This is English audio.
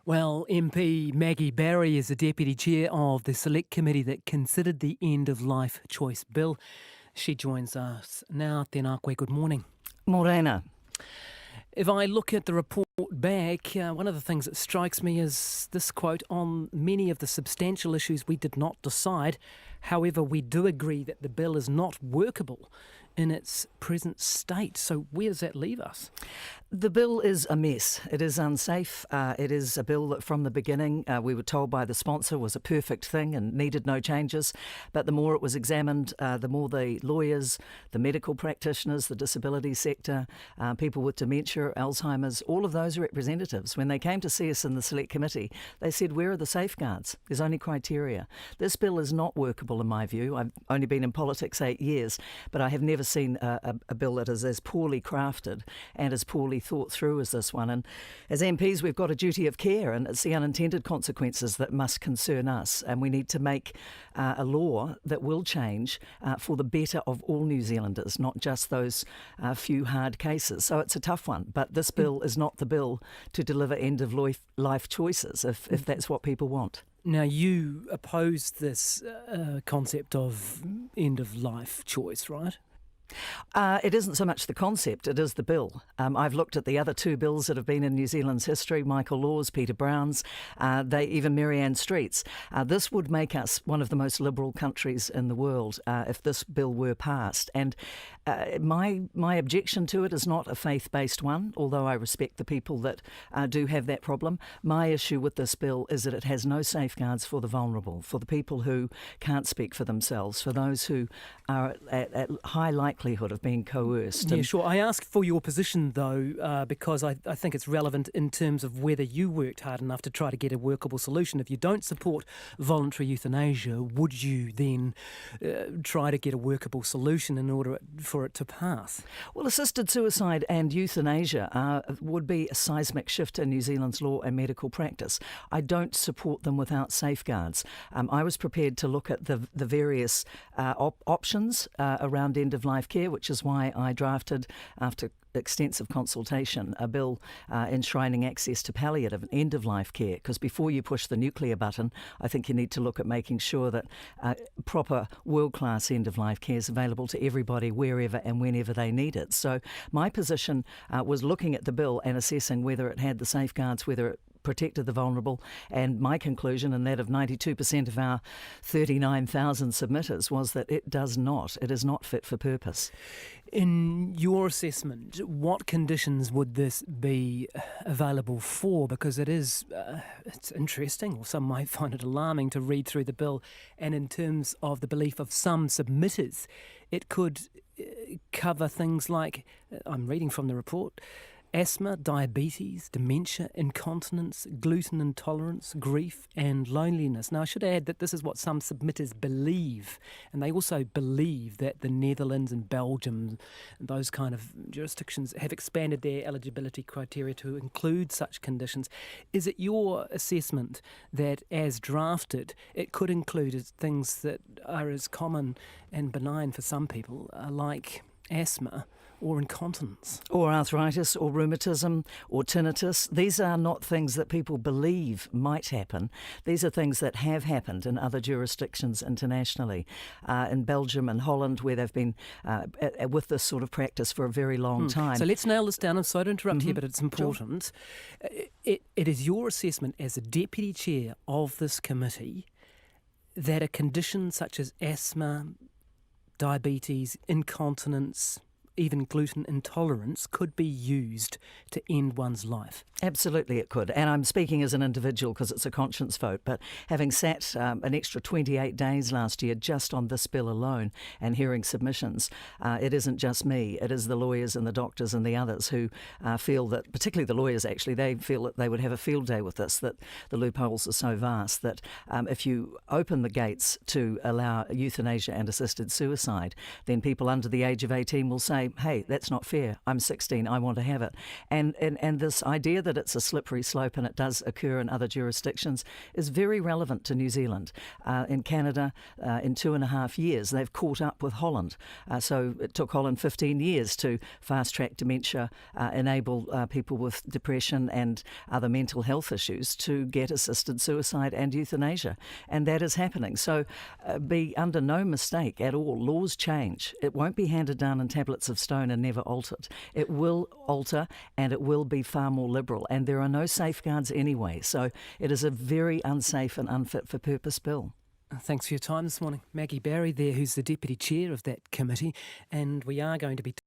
Well, MP Maggie Barry is the Deputy Chair of the Select Committee that considered the End of Life Choice Bill. She joins us now. Tēnā koe, good morning. Morena. If I look at the report back, one of the things that strikes me is this quote: on many of the substantial issues we did not decide. However, we do agree that the bill is not workable in its present state. So where does that leave us? The bill is a mess. It is unsafe. It is a bill that from the beginning we were told by the sponsor was a perfect thing and needed no changes. But the more it was examined, the more the lawyers, the medical practitioners, the disability sector, people with dementia, Alzheimer's, all of those representatives, when they came to see us in the Select Committee, they said, where are the safeguards? There's only criteria. This bill is not workable in my view. I've only been in politics 8 years, but I have never seen a bill that is as poorly crafted and as poorly thought through as this one. And as MPs, we've got a duty of care, and it's the unintended consequences that must concern us. And we need to make a law that will change for the better of all New Zealanders, not just those few hard cases. So it's a tough one, but this bill is not the bill to deliver end-of-life choices, if that's what people want. Now, you oppose this concept of end-of-life choice, right? It isn't so much the concept, it is the bill. I've looked at the other 2 bills that have been in New Zealand's history, Michael Law's, Peter Brown's, even Marianne Street's. This would make us one of the most liberal countries in the world if this bill were passed. And my objection to it is not a faith-based one, although I respect the people that do have that problem. My issue with this bill is that it has no safeguards for the vulnerable, for the people who can't speak for themselves, for those who are at high likelihood of being coerced. Yeah, sure. I ask for your position, though, because I think it's relevant in terms of whether you worked hard enough to try to get a workable solution. If you don't support voluntary euthanasia, would you then try to get a workable solution in order for it to pass? Well, assisted suicide and euthanasia would be a seismic shift in New Zealand's law and medical practice. I don't support them without safeguards. I was prepared to look at the various options around end-of-life care, which is why I drafted, after extensive consultation, a bill enshrining access to palliative and end-of-life care, because before you push the nuclear button, I think you need to look at making sure that proper world-class end-of-life care is available to everybody wherever and whenever they need it. So my position was looking at the bill and assessing whether it had the safeguards, whether it protected the vulnerable, and my conclusion, and that of 92% of our 39,000 submitters, was that it does not. It is not fit for purpose. In your assessment, what conditions would this be available for? Because it's interesting, or some might find it alarming, to read through the bill, and in terms of the belief of some submitters, it could cover things like, I'm reading from the report, asthma, diabetes, dementia, incontinence, gluten intolerance, grief and loneliness. Now, I should add that this is what some submitters believe, and they also believe that the Netherlands and Belgium and those kind of jurisdictions have expanded their eligibility criteria to include such conditions. Is it your assessment that, as drafted, it could include things that are as common and benign for some people, like asthma or incontinence? Or arthritis, or rheumatism, or tinnitus. These are not things that people believe might happen. These are things that have happened in other jurisdictions internationally, in Belgium and Holland, where they've been with this sort of practice for a very long time. So let's nail this down. I'm sorry to interrupt here, but it's important. Sure. It is your assessment as a Deputy Chair of this committee that a condition such as asthma, diabetes, incontinence, even gluten intolerance could be used to end one's life? Absolutely it could. And I'm speaking as an individual because it's a conscience vote. But having sat an extra 28 days last year just on this bill alone and hearing submissions, it isn't just me. It is the lawyers and the doctors and the others who feel that, particularly the lawyers actually, they feel that they would have a field day with this, that the loopholes are so vast that if you open the gates to allow euthanasia and assisted suicide, then people under the age of 18 will say, say, hey, that's not fair. I'm 16. I want to have it. And this idea that it's a slippery slope and it does occur in other jurisdictions is very relevant to New Zealand. In Canada, in 2.5 years, they've caught up with Holland. So it took Holland 15 years to fast-track dementia, enable people with depression and other mental health issues to get assisted suicide and euthanasia. And that is happening. So be under no mistake at all. Laws change. It won't be handed down in tablets of stone and never altered. It will alter and it will be far more liberal. And there are no safeguards anyway. So it is a very unsafe and unfit for purpose bill. Thanks for your time this morning. Maggie Barry there, who's the Deputy Chair of that committee. And we are going to be